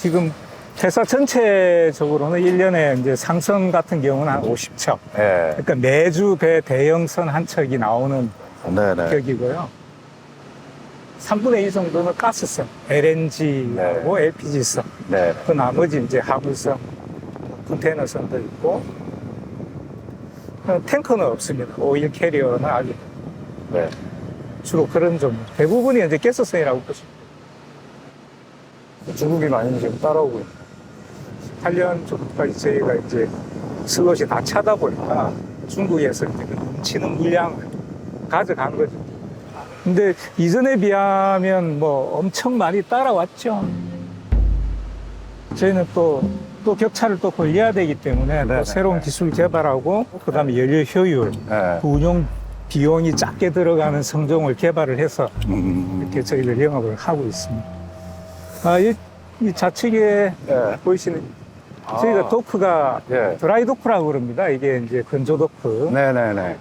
지금 회사 전체적으로는 1년에 이제 상선 같은 경우는 한 50척. 예. 그러니까 매주 배 대형선 한 척이 나오는 네네. 격이고요. 3분의 1 정도는 가스선, LNG하고 LPG선. 네. 그 나머지 이제 화물선, 컨테이너선도 있고, 탱커는 없습니다. 오일 캐리어는 아주 네. 주로 그런 종. 대부분이 이제 가스선이라고 보시면 중국이 많이 지금 따라오고 있어요. 8년 전까지 저희가 이제 슬롯이 다 차다 보니까 중국에서 이제 그 넘치는 물량을 가져간 거죠. 근데 이전에 비하면 뭐 엄청 많이 따라왔죠. 저희는 또 격차를 또 벌려야 되기 때문에 또 새로운 기술 개발하고 그다음에 연료 효율, 네. 그 운용 비용이 작게 들어가는 성종을 개발을 해서 이렇게 저희들 영업을 하고 있습니다. 이 좌측에 네. 보이시는 저희가 도크가 예. 드라이 도크라고 그럽니다. 이게 이제 건조 도크. 네네네.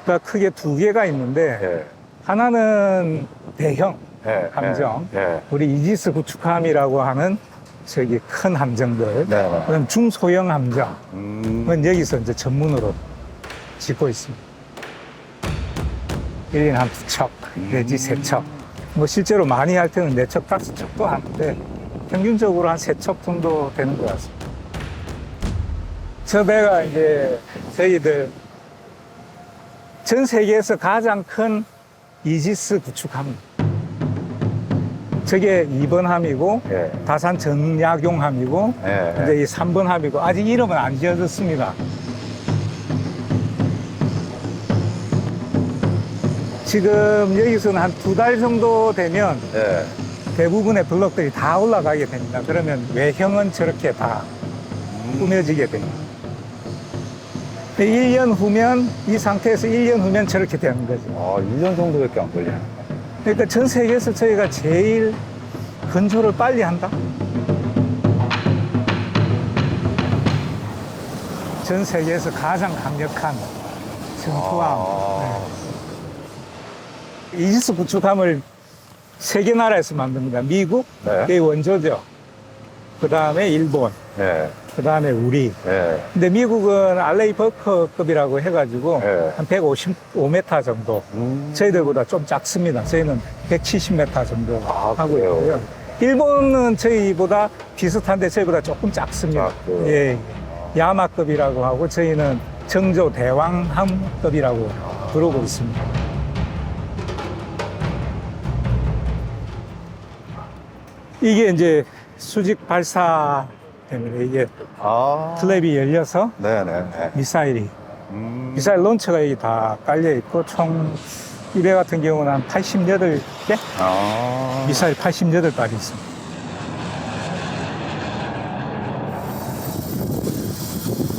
가 크게 두 개가 있는데 예. 하나는 대형 예. 함정, 예. 우리 이지스 구축함이라고 하는 저기 큰 함정들, 네네. 그다음 중소형 함정은 여기서 이제 전문으로 짓고 있습니다. 1인 한 2척 내지 3척. 뭐 실제로 많이 할 때는 4척, 5척도 하는데 평균적으로 한 3척 정도 되는 것 같습니다. 저 배가 이제 저희들 전 세계에서 가장 큰 이지스 구축함. 저게 2번 함이고, 예. 다산 정약용함이고, 예. 이제 이 3번 함이고, 아직 이름은 안 지어졌습니다. 지금 여기서는 한 2달 정도 되면 예. 대부분의 블럭들이 다 올라가게 됩니다. 그러면 외형은 저렇게 다 꾸며지게 됩니다. 1년 후면, 이 상태에서 1년 후면 저렇게 되는 거죠. 1년 정도밖에 안 걸려요. 그러니까 전 세계에서 저희가 제일 건조를 빨리 한다? 전 세계에서 가장 강력한 전투함. 네. 이지스 구축함을 3개 나라에서 만듭니다. 미국, 네. 그게 원조죠. 그 다음에 일본, 예. 그 다음에 우리. 예. 근데 미국은 알레이 버커급이라고 해가지고 네. 한 155m 정도. 저희들보다 좀 작습니다. 저희는 170m 정도 하고 그래요? 있고요. 일본은 저희보다 비슷한데 저희보다 조금 작습니다. 그래요? 예. 야마급이라고 하고 저희는 정조 대왕함급이라고 부르고 있습니다. 이게 이제 수직 발사 때문에 이게 플랩이 열려서 네네. 미사일이 미사일 론처가 여기 다 깔려 있고 총 이 배 같은 경우는 한 88개 미사일 88발이 있습니다.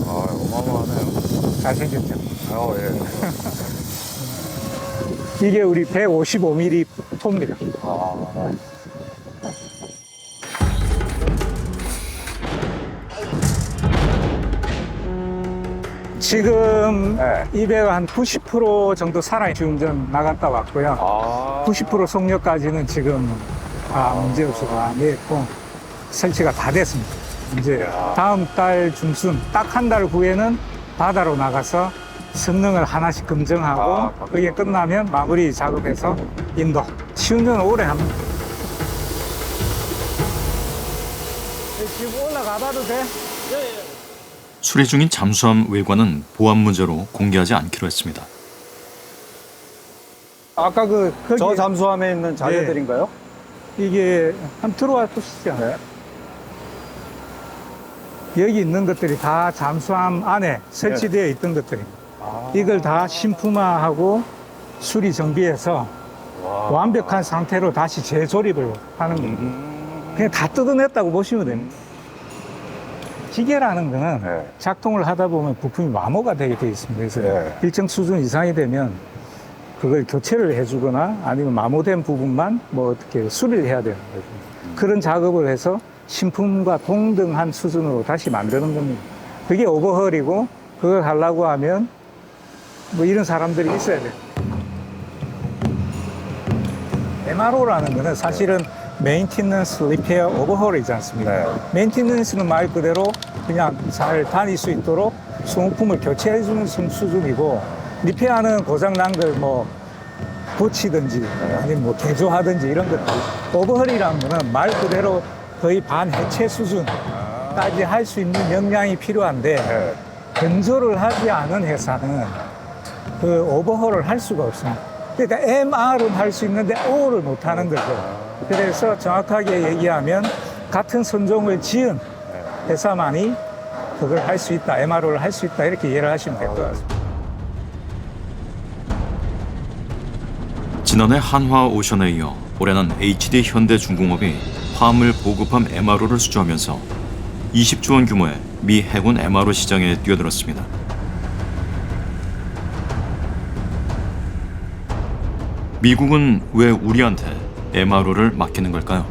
어마어마하네요. 잘생겼죠? 예. 이게 우리 155mm 포입니다. 지금 네. 이 배가 한 90% 정도 살아 지금 좀 나갔다 왔고요. 90% 속력까지는 지금 다 문제없이 다 냈고 설치가 다 됐습니다. 이제 다음 달 중순 딱 한 달 후에는 바다로 나가서 성능을 하나씩 검증하고 그게 끝나면 마무리 작업해서 인도. 시운전은 오래 합니다. 지금 올라가 봐도 돼? 수리 중인 잠수함 외관은 보안 문제로 공개하지 않기로 했습니다. 아까 거기 저 잠수함에 있는 자재들인가요? 이게 한번 들어와 보시죠. 여기 있는 것들이 다 잠수함 안에 설치되어 있던 것들입니다. 이걸 다 신품화하고 수리 정비해서 완벽한 상태로 다시 재조립을 하는 겁니다. 그냥 다 뜯어냈다고 보시면 됩니다. 기계라는 거는 작동을 하다 보면 부품이 마모가 되게 되어 있습니다. 그래서 일정 수준 이상이 되면 그걸 교체를 해주거나 아니면 마모된 부분만 뭐 어떻게 수리를 해야 되는 거죠. 그런 작업을 해서 신품과 동등한 수준으로 다시 만드는 겁니다. 그게 오버헐이고 그걸 하려고 하면 뭐 이런 사람들이 있어야 돼요. MRO라는 거는 사실은 메인티넌스, 리페어, 오버홀이지 않습니까? 네. 메인티넌스는 말 그대로 그냥 잘 다닐 수 있도록 소모품을 교체해주는 수준이고, 리페어는 고장난 걸 뭐 고치든지 아니면 뭐 개조하든지 이런 것들. 오버홀이라는 거는 말 그대로 거의 반해체 수준까지 할 수 있는 역량이 필요한데, 네. 건조를 하지 않은 회사는 그 오버홀을 할 수가 없습니다. 그러니까 MR은 할 수 있는데 O를 못 하는 거죠. 그래서 정확하게 얘기하면 같은 선종을 지은 회사만이 그걸 할 수 있다, MRO를 할 수 있다, 이렇게 이해를 하시면 될 것 같습니다. 지난해 한화오션에 이어 올해는 HD 현대중공업이 화물 보급함 MRO를 수주하면서 20조 원 규모의 미 해군 MRO 시장에 뛰어들었습니다. 미국은 왜 우리한테 MRO를 맡기는 걸까요?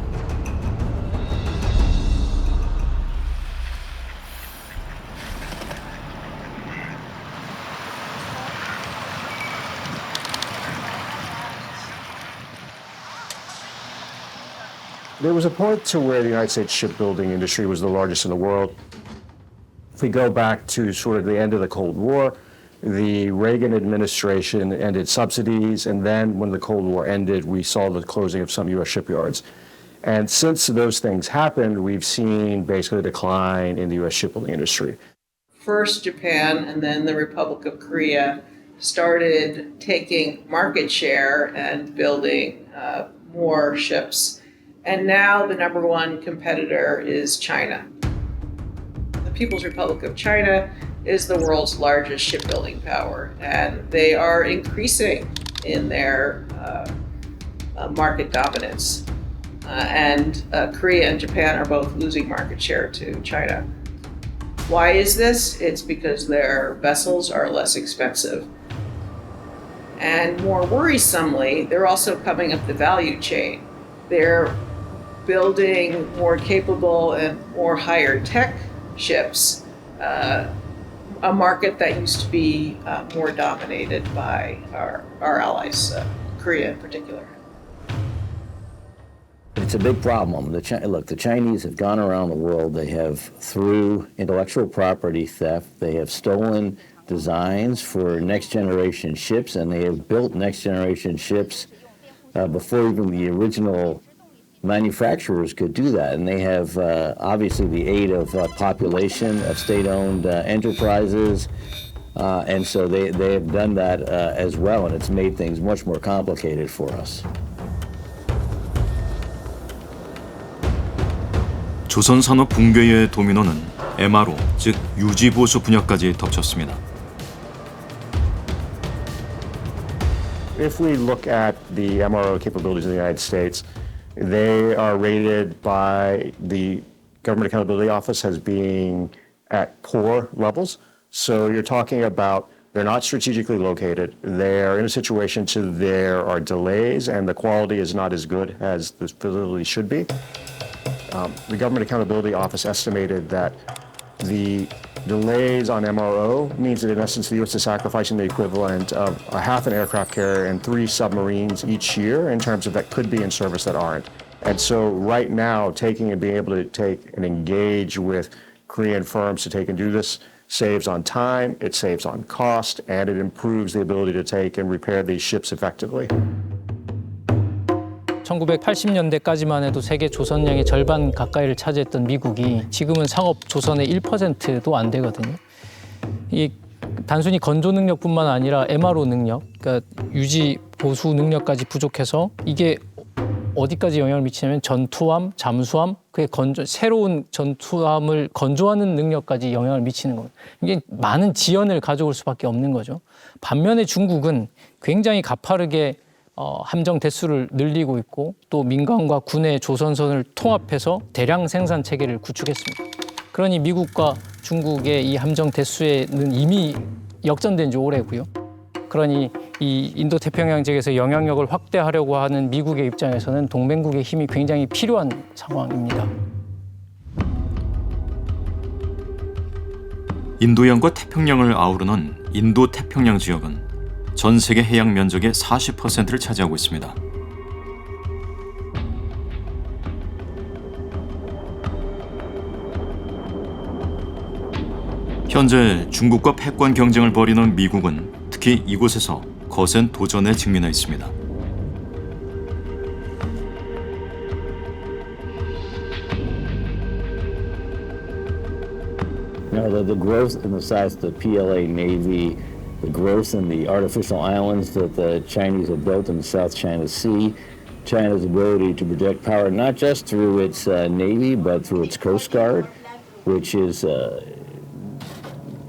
There was a point to where the United States shipbuilding industry was the largest in the world. If we go back to sort of the end of the Cold War, the Reagan administration ended subsidies, and then when the Cold War ended, we saw the closing of some U.S. shipyards. And since those things happened, we've seen basically a decline in the U.S. shipbuilding industry. First Japan and then the Republic of Korea started taking market share and building more ships. And now the number one competitor is China. The People's Republic of China is the world's largest shipbuilding power, and they are increasing in their market dominance. And Korea and Japan are both losing market share to China. Why is this? It's because their vessels are less expensive. And more worrisomely, they're also coming up the value chain. They're building more capable and more higher tech ships, a market that used to be more dominated by our allies, Korea in particular. It's a big problem. Look, the Chinese have gone around the world. They have, through intellectual property theft, they have stolen designs for next-generation ships, and they have built next-generation ships before even the original manufacturers could do that. And they have, obviously, the aid of population, of state-owned enterprises, and so they have done that as well, and it's made things much more complicated for us. 조선산업 붕괴의 도미노는 MRO, 즉 유지보수 분야까지 덮쳤습니다. If we look at the MRO capabilities in the United States, they are rated by the Government Accountability Office as being at poor levels. So you're talking about they're not strategically located. They're in a situation to there are delays and the quality is not as good as the facility should be. The Government Accountability Office estimated that the delays on MRO means that in essence the U.S. is sacrificing the equivalent of a half an aircraft carrier and 3 submarines each year in terms of that could be in service that aren't. And so right now taking and being able to take and engage with Korean firms to take and do this saves on time, it saves on cost, and it improves the ability to take and repair these ships effectively. 1980년대까지만 해도 세계 조선량의 절반 가까이를 차지했던 미국이 지금은 상업 조선의 1%도 안 되거든요. 이 단순히 건조 능력뿐만 아니라 MRO 능력, 그러니까 유지 보수 능력까지 부족해서 이게 어디까지 영향을 미치냐면 전투함, 잠수함, 그게 새로운 전투함을 건조하는 능력까지 영향을 미치는 겁니다. 이게 많은 지연을 가져올 수밖에 없는 거죠. 반면에 중국은 굉장히 가파르게 함정 대수를 늘리고 있고 또 민간과 군의 조선선을 통합해서 대량 생산 체계를 구축했습니다. 그러니 미국과 중국의 이 함정 대수에는 이미 역전된 지 오래고요. 그러니 이 인도태평양 지역에서 영향력을 확대하려고 하는 미국의 입장에서는 동맹국의 힘이 굉장히 필요한 상황입니다. 인도양과 태평양을 아우르는 인도태평양 지역은 전 세계 해양 면적의 40%를 차지하고 있습니다. 현재 중국과 패권 경쟁을 벌이는 미국은 특히 이곳에서 거센 도전에 직면해 있습니다. The growth in the South, the PLA Navy, the growth in the artificial islands that the Chinese have built in the South China Sea, China's ability to project power not just through its Navy, but through its Coast Guard, which is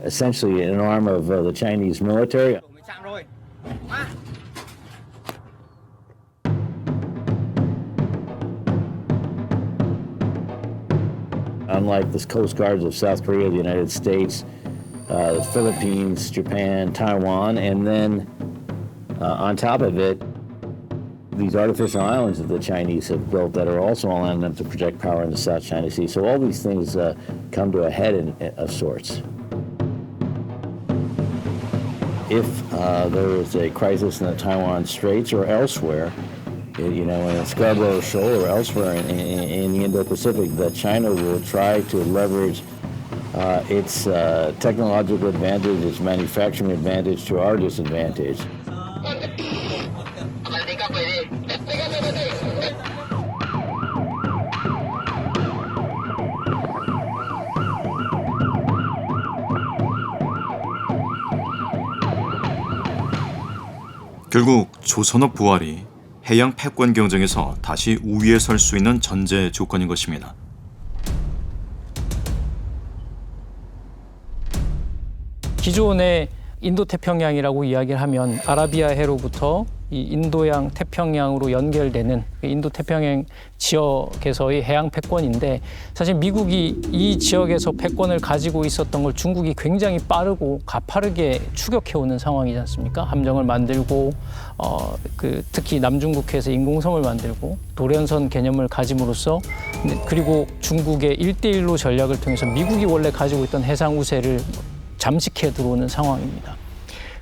essentially an arm of the Chinese military. Unlike the Coast Guards of South Korea, the United States, the Philippines, Japan, Taiwan, and then on top of it, these artificial islands that the Chinese have built that are also allowing them to project power in the South China Sea. So all these things come to a head of sorts. If there is a crisis in the Taiwan Straits or elsewhere, you know, in Scarborough Shoal or elsewhere in the Indo-Pacific, that China will try to leverage its technological advantage, its manufacturing advantage to our disadvantage. 결국 조선업 부활이 해양 패권 경쟁에서 다시 우위에 설 수 있는 전제 조건인 것입니다. 기존의 인도태평양이라고 이야기를 하면 아라비아해로부터 이 인도양 태평양으로 연결되는 인도태평양 지역에서의 해양 패권인데, 사실 미국이 이 지역에서 패권을 가지고 있었던 걸 중국이 굉장히 빠르고 가파르게 추격해오는 상황이지 않습니까? 함정을 만들고 특히 남중국해에서 인공섬을 만들고 도련선 개념을 가짐으로써, 그리고 중국의 1대1로 전략을 통해서 미국이 원래 가지고 있던 해상 우세를 잠식해 들어오는 상황입니다.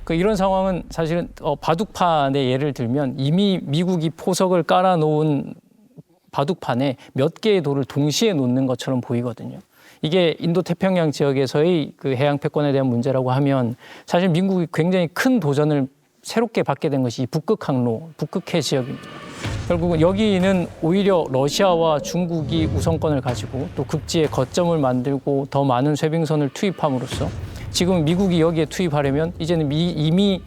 이런 상황은 사실은 바둑판의 예를 들면 이미 미국이 포석을 깔아놓은 바둑판에 몇 개의 돌을 동시에 놓는 것처럼 보이거든요. 이게 인도태평양 지역에서의 그 해양 패권에 대한 문제라고 하면, 사실 미국이 굉장히 큰 도전을 새롭게 받게 된 것이 북극항로, 북극해 지역입니다. 결국은 여기는 오히려 러시아와 중국이 우선권을 가지고 또 극지의 거점을 만들고 더 많은 쇄빙선을 투입함으로써 지금 미국이 여기에 투입하려면 이제는 이미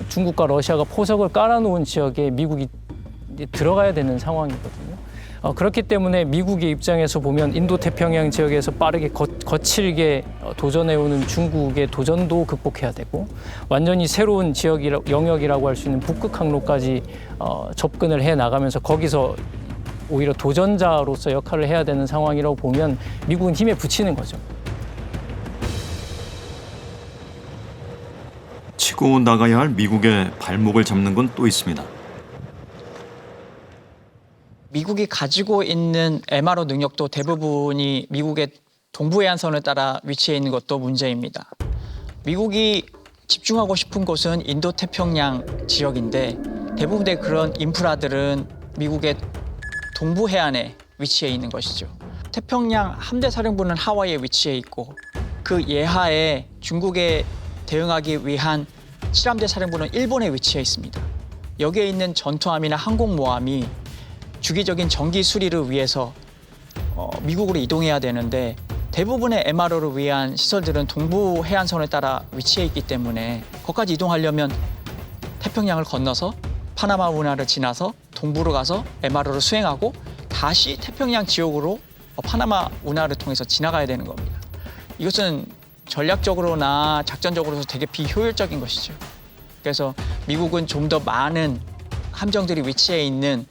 중국과 러시아가 포석을 깔아놓은 지역에 미국이 들어가야 되는 상황이거든요. 그렇기 때문에 미국의 입장에서 보면 인도태평양 지역에서 빠르게 거칠게 도전해오는 중국의 도전도 극복해야 되고, 완전히 새로운 영역이라고 할 수 있는 북극항로까지 접근을 해나가면서 거기서 오히려 도전자로서 역할을 해야 되는 상황이라고 보면 미국은 힘에 부치는 거죠. 치고 나가야 할 미국의 발목을 잡는 건 또 있습니다. 미국이 가지고 있는 MRO 능력도 대부분이 미국의 동부해안선을 따라 위치해 있는 것도 문제입니다. 미국이 집중하고 싶은 곳은 인도태평양 지역인데 대부분의 그런 인프라들은 미국의 동부해안에 위치해 있는 것이죠. 태평양 함대사령부는 하와이에 위치해 있고, 그 예하에 중국에 대응하기 위한 7함대 사령부는 일본에 위치해 있습니다. 여기에 있는 전투함이나 항공모함이 주기적인 정기 수리를 위해서 미국으로 이동해야 되는데, 대부분의 MRO를 위한 시설들은 동부 해안선을 따라 위치해 있기 때문에 거기까지 이동하려면 태평양을 건너서 파나마 운하를 지나서 동부로 가서 MRO를 수행하고 다시 태평양 지역으로 파나마 운하를 통해서 지나가야 되는 겁니다. 이것은 전략적으로나 작전적으로도 되게 비효율적인 것이죠. 그래서 미국은 좀 더 많은 함정들이 위치해 있는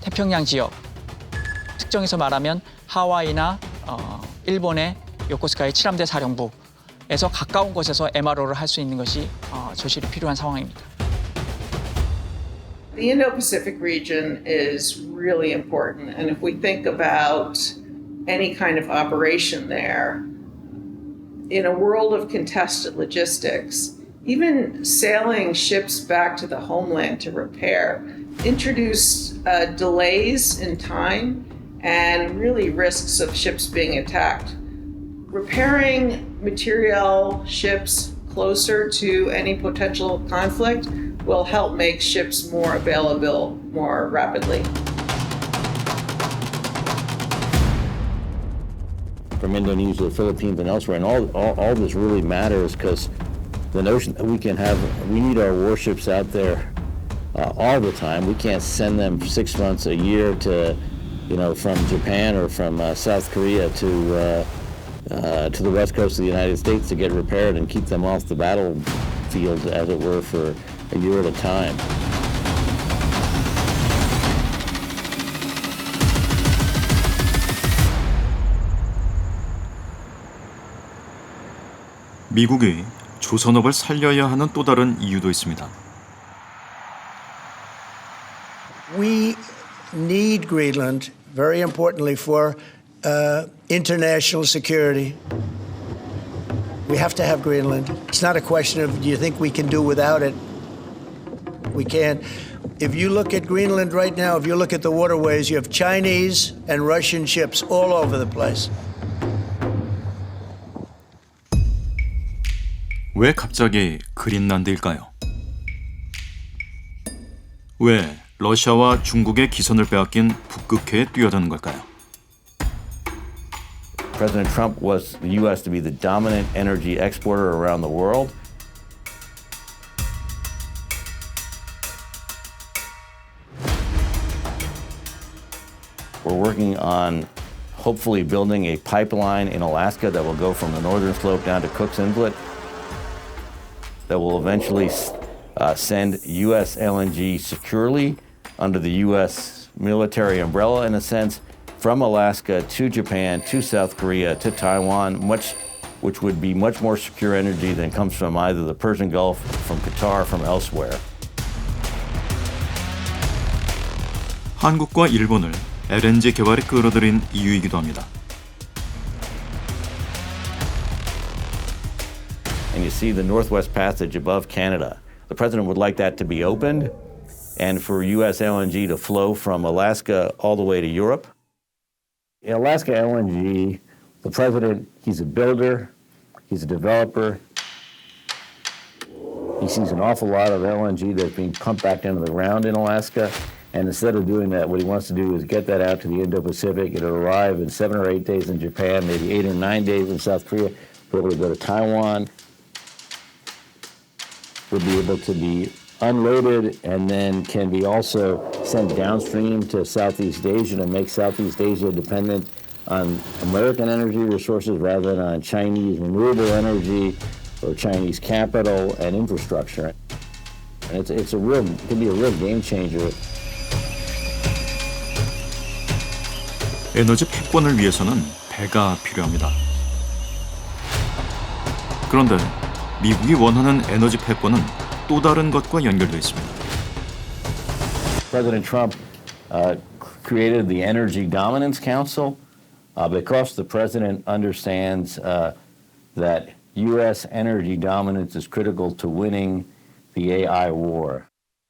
태평양 지역, 특정해서 말하면 하와이나 일본의 요코스카의 7함대 사령부에서 가까운 곳에서 MRO를 할 수 있는 것이 절실히 필요한 상황입니다. The Indo-Pacific region is really important, and if we think about any kind of operation there, in a world of contested logistics, even sailing ships back to the homeland to repair introduce delays in time and really risks of ships being attacked. Repairing material ships closer to any potential conflict will help make ships more available more rapidly. From Indonesia, the Philippines, and elsewhere, and all this really matters because the notion that we need our warships out there all the time. We can't send them 6 months, a year to, from Japan or from South Korea to the west coast of the United States to get repaired and keep them off the battlefield, as it were, for a year at a time. 미국이 조선업을 살려야 하는 또 다른 이유도 있습니다. We need Greenland, very importantly, for international security. We have to have Greenland. It's not a question of, do you think we can do without it? We can. If you look at Greenland right now, if you look at the waterways, you have Chinese and Russian ships all over the place. 왜 갑자기 그린란드일까요? 왜 러시아와 중국의 기선을 빼앗긴 북극해에 뛰어드는 걸까요? President Trump wants the U.S. to be the dominant energy exporter around the world. We're working on hopefully building a pipeline in Alaska that will go from the northern slope down to Cook's Inlet that will eventually send U.S. LNG securely under the U.S. military umbrella, in a sense, from Alaska to Japan, to South Korea, to Taiwan, which would be much more secure energy than comes from either the Persian Gulf, from Qatar, from elsewhere. 한국과 일본을 LNG 개발에 끌어들인 이유이기도 합니다. And you see the Northwest Passage above Canada. The president would like that to be opened and for U.S. LNG to flow from Alaska all the way to Europe. Alaska LNG, the president, he's a builder, he's a developer. He sees an awful lot of LNG that's being pumped back into the ground in Alaska. And instead of doing that, what he wants to do is get that out to the Indo-Pacific. It'll arrive in 7 or 8 days in Japan, maybe 8 or 9 days in South Korea. Be able to go to Taiwan. Would be able to be unloaded and then can be also sent downstream to Southeast Asia to make Southeast Asia dependent on American energy resources rather than on Chinese renewable energy or Chinese capital and infrastructure. And it can be a real game changer. 에너지 패권을 위해서는 배가 필요합니다. 그런데 미국이 원하는 에너지 패권은 또 다른 것과 연결되어 있습니다. President Trump created the Energy Dominance Council because the president understands that U.S. energy dominance is critical to winning the AI war.